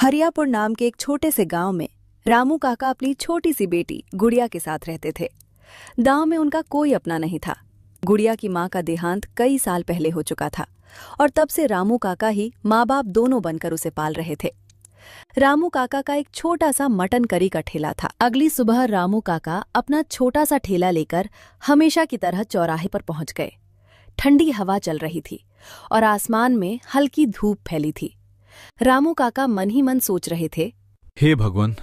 हरियापुर नाम के एक छोटे से गांव में रामू काका अपनी छोटी सी बेटी गुड़िया के साथ रहते थे। गांव में उनका कोई अपना नहीं था। गुड़िया की मां का देहांत कई साल पहले हो चुका था और तब से रामू काका ही माँ बाप दोनों बनकर उसे पाल रहे थे। रामू काका का एक छोटा सा मटन करी का ठेला था। अगली सुबह रामू काका अपना छोटा सा ठेला लेकर हमेशा की तरह चौराहे पर पहुंच गए। ठंडी हवा चल रही थी और आसमान में हल्की धूप फैली थी। रामू काका मन ही मन सोच रहे थे, हे भगवान,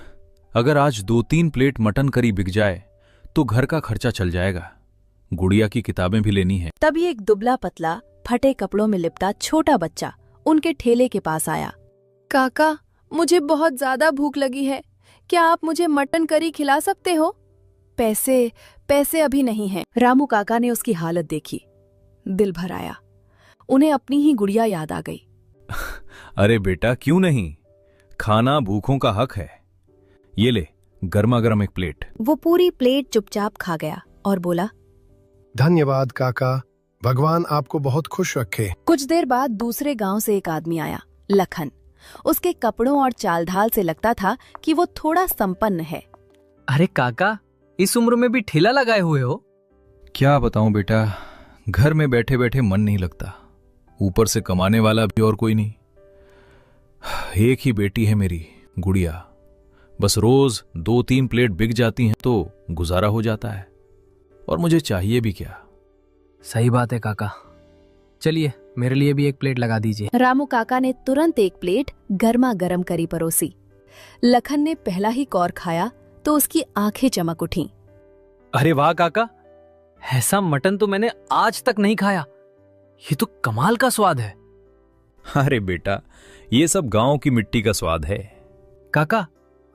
अगर आज 2-3 प्लेट मटन करी बिक जाए तो घर का खर्चा चल जाएगा। गुड़िया की किताबें भी लेनी है। तभी एक दुबला पतला फटे कपड़ों में लिपटा छोटा बच्चा उनके ठेले के पास आया। काका, मुझे बहुत ज्यादा भूख लगी है, क्या आप मुझे मटन करी खिला सकते हो? पैसे अभी नहीं हैं। रामू काका ने उसकी हालत देखी, दिल भर आया। उन्हें अपनी ही गुड़िया याद आ गई। अरे बेटा, क्यों नहीं, खाना भूखों का हक है। ये ले, गर्मा गर्म एक प्लेट। वो पूरी प्लेट चुपचाप खा गया और बोला, धन्यवाद काका, भगवान आपको बहुत खुश रखे। कुछ देर बाद दूसरे गांव से एक आदमी आया, लखन। उसके कपड़ों और चाल ढाल से लगता था कि वो थोड़ा संपन्न है। अरे काका, इस उम्र में भी ठेला लगाए हुए हो? क्या बताऊं बेटा, घर में बैठे बैठे मन नहीं लगता, ऊपर से कमाने वाला भी और कोई नहीं। एक ही बेटी है मेरी गुड़िया, बस रोज 2-3 प्लेट बिक जाती हैं तो गुजारा हो जाता है, और मुझे चाहिए भी क्या। सही बात है काका, चलिए मेरे लिए भी एक प्लेट लगा दीजिए। रामू काका ने तुरंत एक प्लेट गर्मा गर्म करी परोसी। लखन ने पहला ही कौर खाया तो उसकी आंखें चमक उठीं। अरे वाह काका, ऐसा मटन तो मैंने आज तक नहीं खाया, ये तो कमाल का स्वाद है। अरे बेटा, ये सब गांव की मिट्टी का स्वाद है। काका,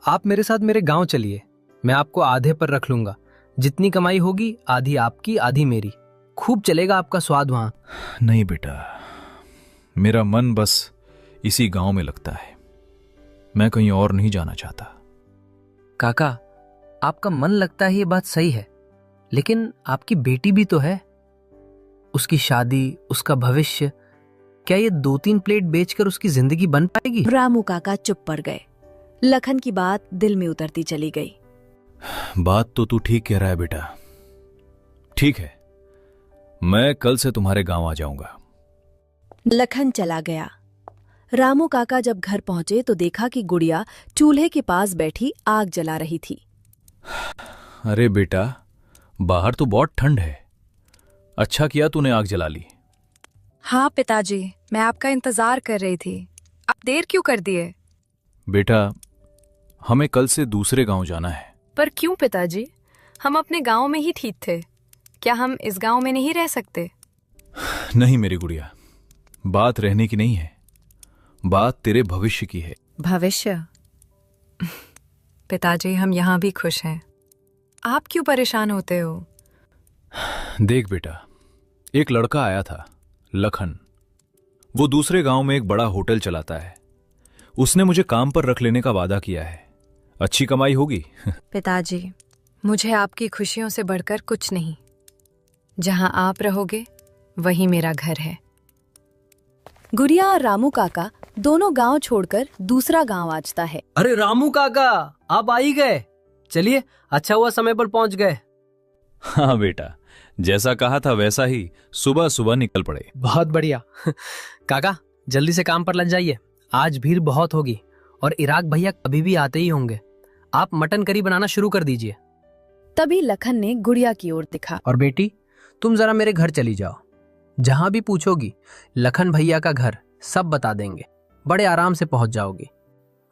आप मेरे साथ मेरे गांव चलिए, मैं आपको आधे पर रख लूंगा। जितनी कमाई होगी आधी आपकी आधी मेरी, खूब चलेगा आपका स्वाद वहां। नहीं बेटा, मेरा मन बस इसी गांव में लगता है, मैं कहीं और नहीं जाना चाहता। काका, आपका मन लगता है ये बात सही है, लेकिन आपकी बेटी भी तो है, उसकी शादी, उसका भविष्य, क्या ये 2-3 प्लेट बेचकर उसकी जिंदगी बन पाएगी? रामू काका चुप पड़ गए। लखन की बात दिल में उतरती चली गई। बात तो तू ठीक कह रहा है बेटा। ठीक है, मैं कल से तुम्हारे गांव आ जाऊंगा। लखन चला गया। रामू काका जब घर पहुंचे तो देखा कि गुड़िया चूल्हे के पास बैठी आग जला रही थी। अरे बेटा, बाहर तो बहुत ठंड है, अच्छा किया तूने आग जला ली। हाँ पिताजी, मैं आपका इंतजार कर रही थी, आप देर क्यों कर दिए? बेटा, हमें कल से दूसरे गांव जाना है। पर क्यों पिताजी, हम अपने गांव में ही ठीक थे, क्या हम इस गांव में नहीं रह सकते? नहीं मेरी गुड़िया, बात रहने की नहीं है, बात तेरे भविष्य की है। भविष्य? पिताजी, हम यहाँ भी खुश हैं, आप क्यों परेशान होते हो? देख बेटा, एक लड़का आया था, लखन। वो दूसरे गांव में एक बड़ा होटल चलाता है। उसने मुझे काम पर रख लेने का वादा किया है, अच्छी कमाई होगी। पिताजी, मुझे आपकी खुशियों से बढ़कर कुछ नहीं, जहां आप रहोगे वही मेरा घर है। गुड़िया और रामू काका दोनों गांव छोड़कर दूसरा गांव आजता है। अरे रामू काका, आप आ ही गए, चलिए अच्छा हुआ समय पर पहुंच गए। हाँ बेटा, जैसा कहा था वैसा ही सुबह सुबह निकल पड़े। बहुत बढ़िया। काका, जल्दी से काम पर लग जाइए, आज भीड़ बहुत होगी और इराक भैया कभी भी आते ही होंगे। आप मटन करी बनाना शुरू कर दीजिए। तभी लखन ने गुड़िया की ओर देखा। और बेटी, तुम जरा मेरे घर चली जाओ, जहां भी पूछोगी लखन भैया का घर सब बता देंगे, बड़े आराम से पहुंच जाओगी।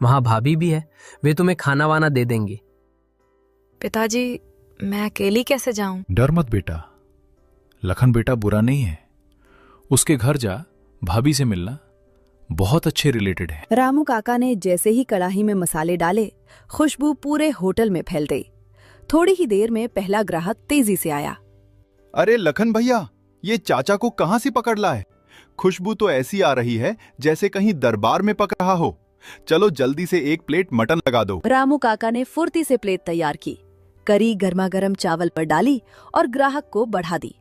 वहां भाभी भी है, वे तुम्हें खाना वाना दे देंगी। पिताजी, मैं अकेली कैसे जाऊं? डर मत बेटा, लखन बेटा बुरा नहीं है, उसके घर जा, भाभी से मिलना, बहुत अच्छे रिलेटेड है। रामू काका ने जैसे ही कढ़ाई में मसाले डाले, खुशबू पूरे होटल में फैल गई। थोड़ी ही देर में पहला ग्राहक तेजी से आया। अरे लखन भैया, ये चाचा को कहां से पकड़ लाए? खुशबू तो ऐसी आ रही है जैसे कहीं दरबार में पक रहा हो। चलो जल्दी से एक प्लेट मटन लगा दो। रामू काका ने फुर्ती से प्लेट तैयार की, करी गर्मा गर्म चावल पर डाली और ग्राहक को बढ़ा दी।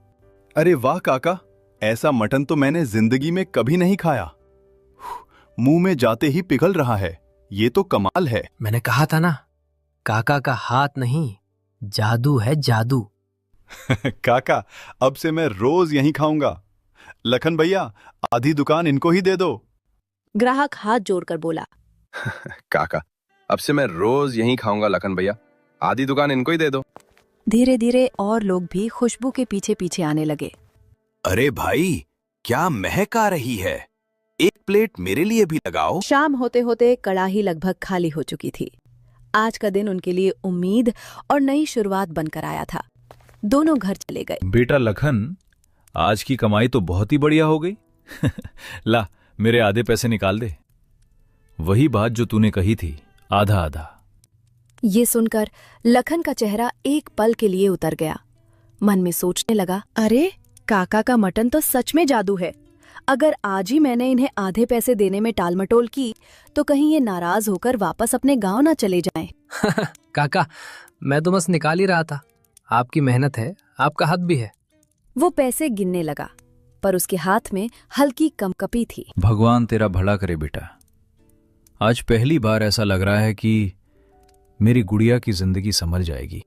अरे वाह काका, ऐसा मटन तो मैंने जिंदगी में कभी नहीं खाया। मुंह में जाते ही पिघल रहा है। ये तो कमाल है। मैंने कहा था ना, काका का हाथ नहीं, जादू है जादू। काका, अब से मैं रोज यहीं खाऊंगा। लखन भैया, आधी दुकान इनको ही दे दो। ग्राहक हाथ जोड़कर बोला। काका, अब से मैं रोज यहीं खाऊंगा लखन भैया, आधी दुकान इनको ही दे दो। धीरे धीरे और लोग भी खुशबू के पीछे पीछे आने लगे। अरे भाई, क्या महक आ रही है, एक प्लेट मेरे लिए भी लगाओ। शाम होते होते कड़ाही लगभग खाली हो चुकी थी। आज का दिन उनके लिए उम्मीद और नई शुरुआत बनकर आया था। दोनों घर चले गए। बेटा लखन, आज की कमाई तो बहुत ही बढ़िया हो गई। ला, मेरे आधे पैसे निकाल दे। वही बात जो तूने कही थी, आधा आधा। ये सुनकर लखन का चेहरा एक पल के लिए उतर गया। मन में सोचने लगा, अरे काका का मटन तो सच में जादू है। अगर आज ही मैंने इन्हें आधे पैसे देने में टालमटोल की तो कहीं ये नाराज होकर वापस अपने गांव ना चले जाएं। काका, मैं तो बस निकाल ही रहा था। आपकी मेहनत है, आपका हाथ भी है। वो पैसे गिनने लगा, पर उसके हाथ में हल्की कंपकपी थी। भगवान तेरा भला करे बेटा। आज पहली बार ऐसा लग रहा है कि मेरी गुड़िया की जिंदगी संभल जाएगी।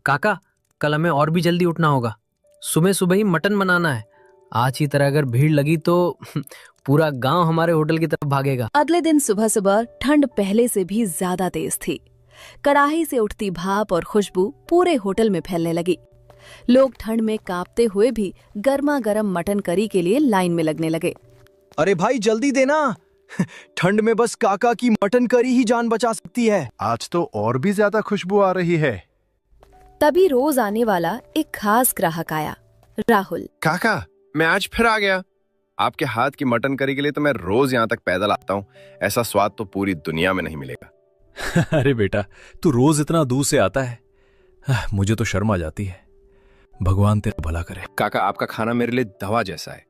काका, कल हमें और भी जल्दी उठना होगा। सुबह सुबह ही मटन बनाना है। आज की तरह अगर भीड़ लगी तो पूरा गांव हमारे होटल की तरफ भागेगा। अगले दिन सुबह सुबह ठंड पहले से भी ज्यादा तेज थी। कड़ाही से उठती भाप और खुशबू पूरे होटल में फैलने लगी। लोग ठंड में कांपते हुए भी गर्मा गर्म मटन करी के लिए लाइन में लगने लगे। अरे भाई जल्दी देना, ठंड में बस काका की मटन करी ही जान बचा सकती है। आज तो और भी ज्यादा खुशबू आ रही है। तभी रोज आने वाला एक खास ग्राहक आया, राहुल। काका, मैं आज फिर आ गया। आपके हाथ की मटन करी के लिए तो मैं रोज यहाँ तक पैदल आता हूँ। ऐसा स्वाद तो पूरी दुनिया में नहीं मिलेगा। अरे बेटा, तू रोज इतना दूर से आता है, मुझे तो शर्म आ जाती है। भगवान तेरा भला करे। काका, आपका खाना मेरे लिए दवा जैसा है।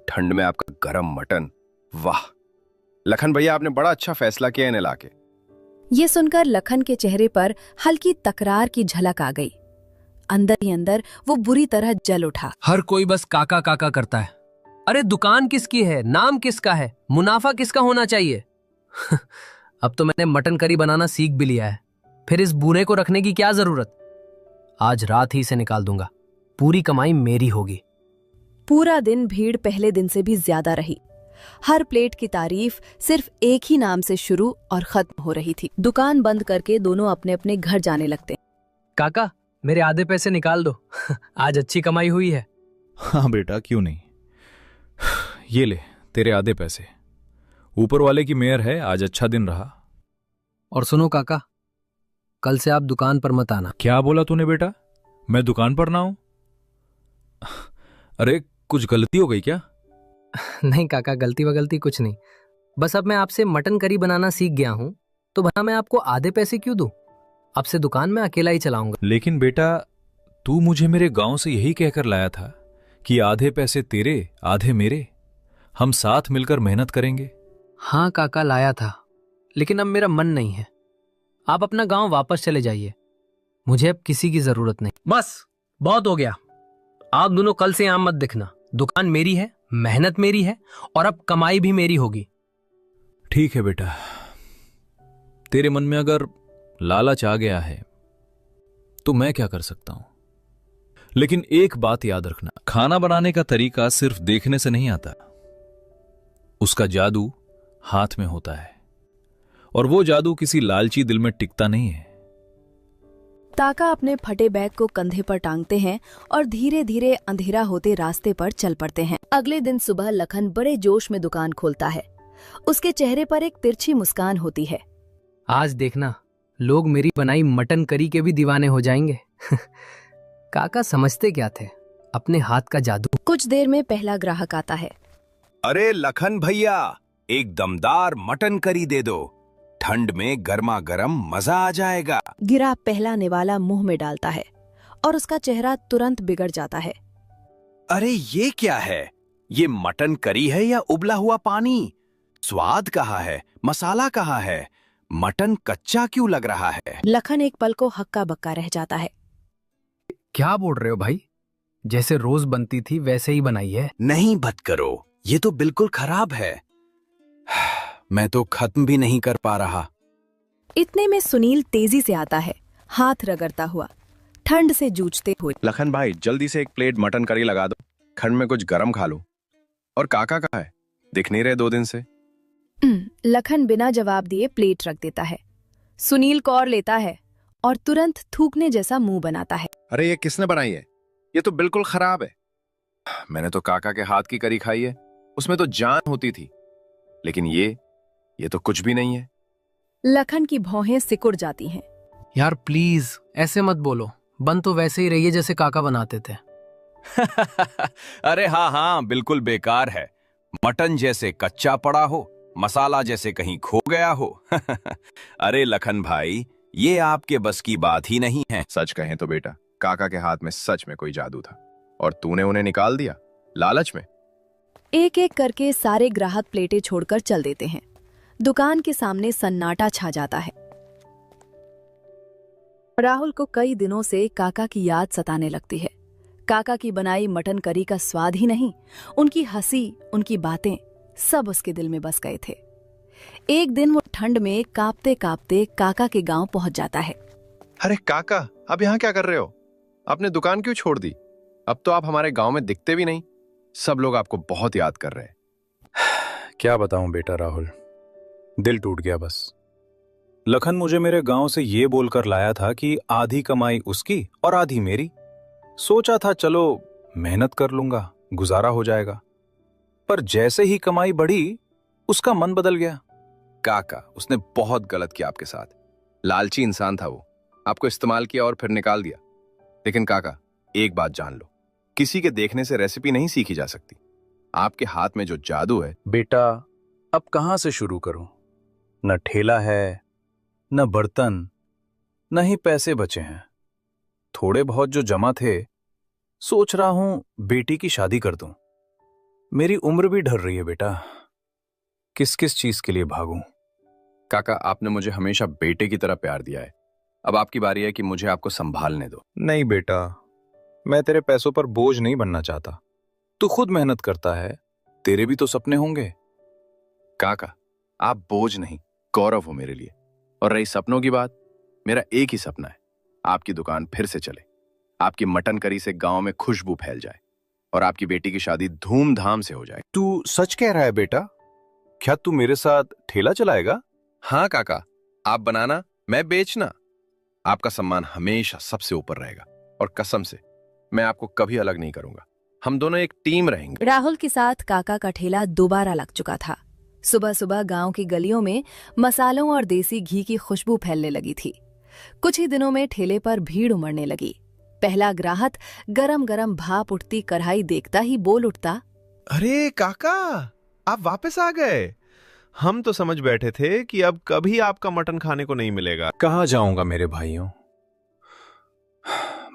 ठंड में आपका गरम मटन, वाह। लखन भैया, आपने बड़ा अच्छा फैसला किया इन्हें लाके। ये सुनकर लखन के चेहरे पर हल्की तकरार की झलक आ गई। अंदर ही अंदर वो बुरी तरह जल उठा। हर कोई बस काका काका करता है। अरे दुकान किसकी है, नाम किसका है, मुनाफा किसका होना चाहिए। अब तो मैंने मटन करी बनाना सीख भी लिया है, फिर इस बूढ़े को रखने की क्या जरूरत। आज रात ही से निकाल दूंगा, पूरी कमाई मेरी होगी। पूरा दिन भीड़ पहले दिन से भी ज्यादा रही। हर प्लेट की तारीफ सिर्फ एक ही नाम से शुरू और खत्म हो रही थी। दुकान बंद करके दोनों अपने अपने घर जाने लगते। काका, मेरे आधे पैसे निकाल दो। आज अच्छी कमाई हुई है। हाँ बेटा, क्यों नहीं। ये ले तेरे आधे पैसे। ऊपर वाले की मेहर है, आज अच्छा दिन रहा। और सुनो काका, कल से आप दुकान पर मत आना। क्या बोला तूने बेटा, मैं दुकान पर ना हूं? अरे कुछ गलती हो गई क्या? नहीं काका, गलती वगलती कुछ नहीं। बस अब मैं आपसे मटन करी बनाना सीख गया हूं, तो भला मैं आपको आधे पैसे क्यों दूं? अब से दुकान में अकेला ही चलाऊंगा। लेकिन बेटा, तू मुझे मेरे गांव से यही कहकर लाया था कि आधे पैसे तेरे आधे मेरे, हम साथ मिलकर मेहनत करेंगे। हाँ काका, लाया था, लेकिन अब मेरा मन नहीं है। आप अपना गांव वापस चले जाइए, मुझे अब किसी की जरूरत नहीं। बस बहुत हो गया। आप दोनों कल से यहां मत दिखना। दुकान मेरी है, मेहनत मेरी है, और अब कमाई भी मेरी होगी। ठीक है बेटा, तेरे मन में अगर लालच आ गया है तो मैं क्या कर सकता हूं। लेकिन एक बात याद रखना, खाना बनाने का तरीका सिर्फ देखने से नहीं आता, उसका जादू हाथ में होता है, और वो जादू किसी लालची दिल में टिकता नहीं है। ताका अपने फटे बैग को कंधे पर टांगते हैं और धीरे धीरे अंधेरा होते रास्ते पर चल पड़ते हैं। अगले दिन सुबह लखन बड़े जोश में दुकान खोलता है। उसके चेहरे पर एक तिरछी मुस्कान होती है। आज देखना, लोग मेरी बनाई मटन करी के भी दीवाने हो जाएंगे। काका समझते क्या थे, अपने हाथ का जादू। कुछ देर में पहला ग्राहक आता है। अरे लखन भैया, एक दमदार मटन करी दे दो, ठंड में गर्मा गर्म मजा आ जाएगा। गिरा पहला निवाला मुंह में डालता है और उसका चेहरा तुरंत बिगड़ जाता है। अरे ये क्या है, ये मटन करी है या उबला हुआ पानी? स्वाद कहाँ है, मसाला कहाँ है, मटन कच्चा क्यों लग रहा है? लखन एक पल को हक्का बक्का रह जाता है। क्या बोल रहे हो भाई, जैसे रोज बनती थी वैसे ही बनाई है। नहीं बत करो, ये तो बिल्कुल खराब है। मैं तो खत्म भी नहीं कर पा रहा। इतने में सुनील तेजी से आता है, हाथ रगड़ता हुआ, ठंड से जूझते हुए। लखन भाई जल्दी से एक प्लेट मटन करी लगा दो, ठंड में कुछ गरम खा लूं। और काका कहाँ है? दिख नहीं रहे 2 दिन से। लखन बिना जवाब दिए प्लेट रख देता है। सुनील कौर लेता है और तुरंत थूकने जैसा मुंह बनाता है। अरे ये किसने बनाई है? ये तो बिल्कुल खराब है। मैंने तो काका के हाथ की करी खाई है, उसमें तो जान होती थी। लेकिन ये तो कुछ भी नहीं है। लखन की भौहें सिकुड़ जाती हैं। यार प्लीज ऐसे मत बोलो, बन तो वैसे ही रही है जैसे काका बनाते थे। अरे हाँ हाँ, बिल्कुल बेकार है। मटन जैसे कच्चा पड़ा हो, मसाला जैसे कहीं खो गया हो। अरे लखन भाई, ये आपके बस की बात ही नहीं है। सच कहें तो बेटा, काका के हाथ में सच में कोई जादू था और तूने उन्हें निकाल दिया लालच में। एक एक करके सारे ग्राहक प्लेटें छोड़कर चल देते हैं। दुकान के सामने सन्नाटा छा जाता है। राहुल को कई दिनों से काका की याद सताने लगती है। काका की बनाई मटन करी का स्वाद ही नहीं, उनकी हंसी, उनकी बातें सब उसके दिल में बस गए थे। एक दिन वो ठंड में कांपते कांपते काका के गांव पहुंच जाता है। अरे काका, अब यहाँ क्या कर रहे हो? आपने दुकान क्यों छोड़ दी? अब तो आप हमारे गांव में दिखते भी नहीं। सब लोग आपको बहुत याद कर रहे हैं। क्या बताऊं बेटा राहुल, दिल टूट गया बस। लखन मुझे मेरे गांव से ये बोलकर लाया था कि आधी कमाई उसकी और आधी मेरी। सोचा था चलो मेहनत कर लूंगा, गुजारा हो जाएगा। पर जैसे ही कमाई बढ़ी, उसका मन बदल गया। काका, उसने बहुत गलत किया आपके साथ। लालची इंसान था वो, आपको इस्तेमाल किया और फिर निकाल दिया। लेकिन काका, एक बात जान लो, किसी के देखने से रेसिपी नहीं सीखी जा सकती। आपके हाथ में जो जादू है। बेटा अब कहां से शुरू करूं? न ठेला है, न बर्तन, न ही पैसे बचे हैं। थोड़े बहुत जो जमा थे, सोच रहा हूं बेटी की शादी कर दूं। मेरी उम्र भी ढल रही है बेटा, किस किस चीज के लिए भागूं? काका, आपने मुझे हमेशा बेटे की तरह प्यार दिया है। अब आपकी बारी है कि मुझे आपको संभालने दो। नहीं बेटा, मैं तेरे पैसों पर बोझ नहीं बनना चाहता। तू खुद मेहनत करता है, तेरे भी तो सपने होंगे। काका, आप बोझ नहीं, गौरव हो मेरे लिए। और रही सपनों की बात, मेरा एक ही सपना है, आपकी दुकान फिर से चले, आपकी मटन करी से गांव में खुशबू फैल जाए और आपकी बेटी की शादी धूमधाम से हो जाए। तू सच कह रहा है बेटा? क्या तू मेरे साथ ठेला चलाएगा? हाँ काका, आप बनाना, मैं बेचना। आपका सम्मान हमेशा सबसे ऊपर रहेगा और कसम से मैं आपको कभी अलग नहीं करूंगा। हम दोनों एक टीम रहेंगे। राहुल के साथ काका का ठेला दोबारा लग चुका था। सुबह सुबह गांव की गलियों में मसालों और देसी घी की खुशबू फैलने लगी थी। कुछ ही दिनों में ठेले पर भीड़ उमड़ने लगी। पहला ग्राहक गरम गरम भाप उठती कढ़ाई देखता ही बोल उठता, अरे काका, आप वापस आ गए। हम तो समझ बैठे थे कि अब कभी आपका मटन खाने को नहीं मिलेगा। कहाँ जाऊंगा मेरे भाइयों,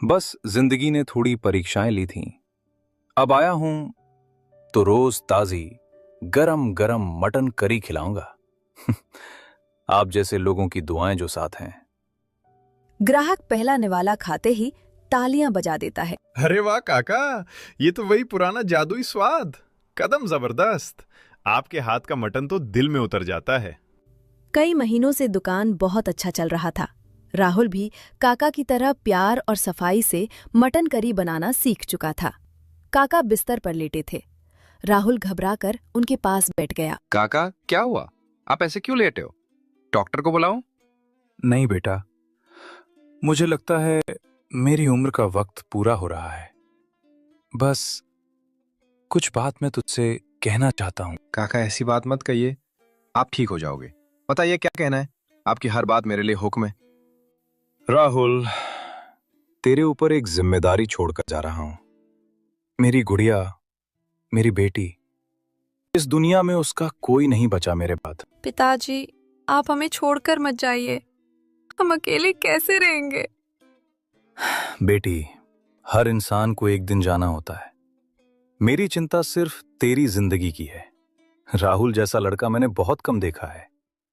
बस जिंदगी ने थोड़ी परीक्षाएं ली थीं। अब आया हूं तो रोज ताजी गरम गरम मटन करी खिलाऊंगा। आप जैसे लोगों की दुआएं जो साथ हैं। ग्राहक पहला निवाला खाते ही तालियां बजा देता है। अरे वाह काका, ये तो वही पुराना जादुई स्वाद। कदम जबरदस्त। आपके हाथ का मटन तो दिल में उतर जाता है। कई महीनों से दुकान बहुत अच्छा चल रहा था। राहुल भी काका की तरह प्यार और सफाई से मटन करी बनाना सीख चुका था। काका बिस्तर पर लेटे थे। राहुल घबराकर उनके पास बैठ गया। काका, क्या हुआ? आप ऐसे क्यों लेटे हो? डॉक्टर को बुलाऊं? नहीं बेटा, मुझे लगता है मेरी उम्र का वक्त पूरा हो रहा है। बस कुछ बात मैं तुझसे कहना चाहता हूं। काका, ऐसी बात मत कहिए, आप ठीक हो जाओगे। बताइए क्या कहना है? आपकी हर बात मेरे लिए हुक्म है। राहुल, तेरे ऊपर एक जिम्मेदारी छोड़कर जा रहा हूं। मेरी गुड़िया, मेरी बेटी, इस दुनिया में उसका कोई नहीं बचा मेरे बाद। पिताजी, आप हमें छोड़कर मत जाइए, हम अकेले कैसे रहेंगे? बेटी, हर इंसान को एक दिन जाना होता है। मेरी चिंता सिर्फ तेरी जिंदगी की है। राहुल जैसा लड़का मैंने बहुत कम देखा है,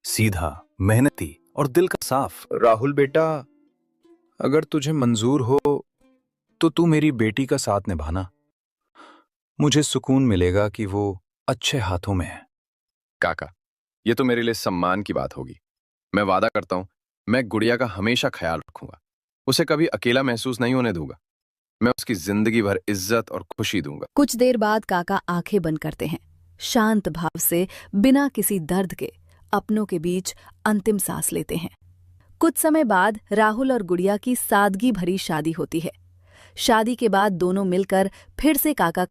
सीधा, मेहनती और दिल का साफ। राहुल बेटा, अगर तुझे मंजूर हो तो तू मेरी बेटी का साथ निभाना। मुझे सुकून मिलेगा कि वो अच्छे हाथों में है। काका, ये तो मेरे लिए सम्मान की बात होगी। मैं वादा करता हूं, मैं गुड़िया का हमेशा ख्याल रखूंगा। उसे कभी अकेला महसूस नहीं होने दूंगा। मैं उसकी जिंदगी भर इज्जत और खुशी दूंगा। कुछ देर बाद काका आंखें बंद करते हैं, शांत भाव से, बिना किसी दर्द के अपनों के बीच अंतिम सांस लेते हैं। कुछ समय बाद राहुल और गुड़िया की सादगी भरी शादी होती है। शादी के बाद दोनों मिलकर फिर से काका